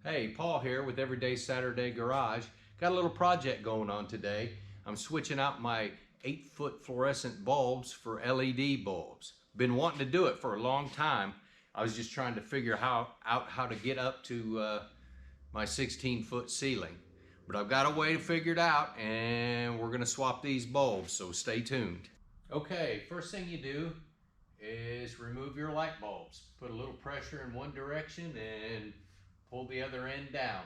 Hey, Paul here with Everyday Saturday Garage. Got a little project going on today. I'm switching out my 8-foot fluorescent bulbs for LED bulbs. Been wanting to do it for a long time. I was just trying to figure out how to get up to my 16-foot ceiling. But I've got a way to figure it out, and we're gonna swap these bulbs, so stay tuned. Okay, first thing you do is remove your light bulbs. Put a little pressure in one direction and pull the other end down.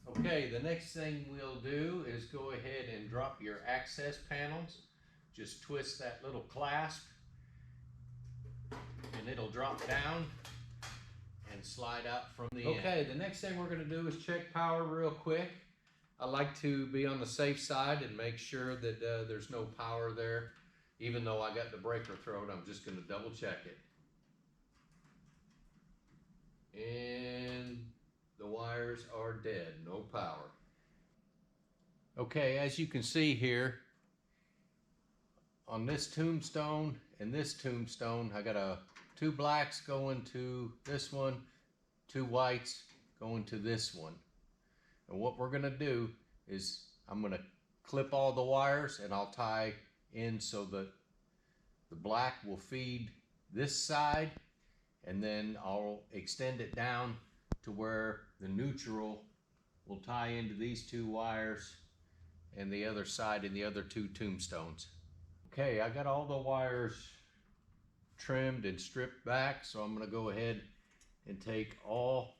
Okay, the next thing we'll do is go ahead and drop your access panels. Just twist that little clasp and it'll drop down and slide out from the end. Okay, the next thing we're going to do is check power real quick. I like to be on the safe side and make sure that there's no power there. Even though I got the breaker thrown, I'm just going to double check it. And the wires are dead, no power. Okay, as you can see here, on this tombstone and this tombstone, I got two blacks going to this one, two whites going to this one. And what we're going to do is I'm going to clip all the wires and I'll tie in so that the black will feed this side, and then I'll extend it down to where the neutral will tie into these two wires and the other side in the other two tombstones. Okay, I got all the wires trimmed and stripped back, so I'm going to go ahead and take all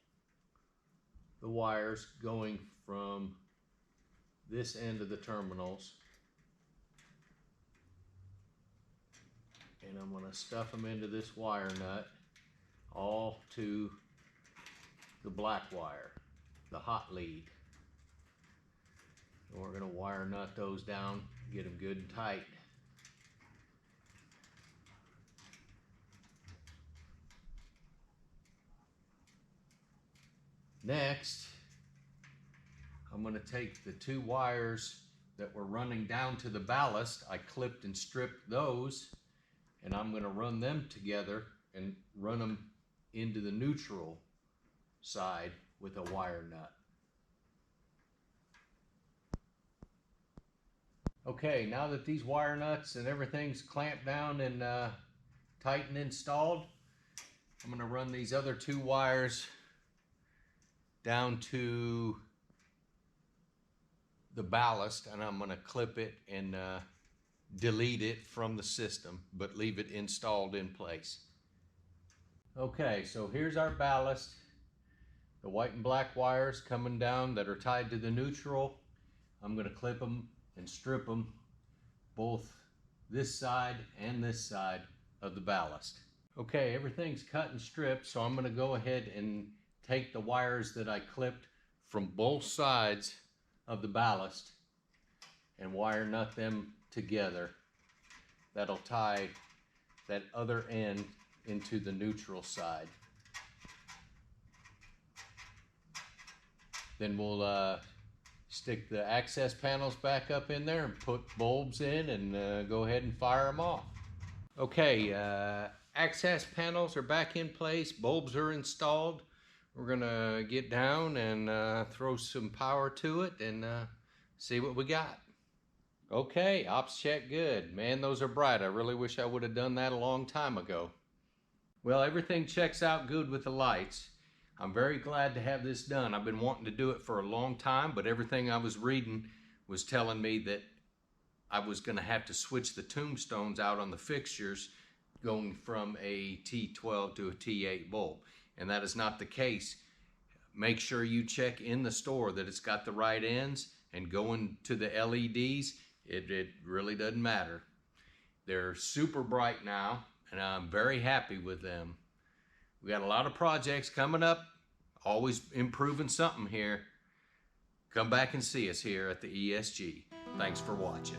the wires going from this end of the terminals, and I'm going to stuff them into this wire nut all to the black wire, the hot lead. And we're going to wire nut those down, get them good and tight. Next, I'm going to take the two wires that were running down to the ballast. I clipped and stripped those, and I'm going to run them together and run them into the neutral side with a wire nut. Okay, now that these wire nuts and everything's clamped down and tight and installed, I'm going to run these other two wires down to the ballast, and I'm going to clip it and delete it from the system, but leave it installed in place. Okay, so here's our ballast. The white and black wires coming down that are tied to the neutral. I'm going to clip them and strip them both this side and this side of the ballast. Okay, everything's cut and stripped, so I'm going to go ahead and take the wires that I clipped from both sides of the ballast and wire nut them together. That'll tie that other end into the neutral side. Then we'll stick the access panels back up in there and put bulbs in and go ahead and fire them off. Okay, access panels are back in place, bulbs are installed. We're gonna get down and throw some power to it and see what we got. Okay, ops check good. Man, those are bright. I really wish I would have done that a long time ago. Well, everything checks out good with the lights. I'm very glad to have this done. I've been wanting to do it for a long time, but everything I was reading was telling me that I was gonna have to switch the tombstones out on the fixtures going from a T12 to a T8 bulb. And that is not the case. Make sure you check in the store that it's got the right ends, and going to the LEDs, it really doesn't matter. They're super bright now, and I'm very happy with them. We got a lot of projects coming up, always improving something here. Come back and see us here at the ESG. Thanks for watching.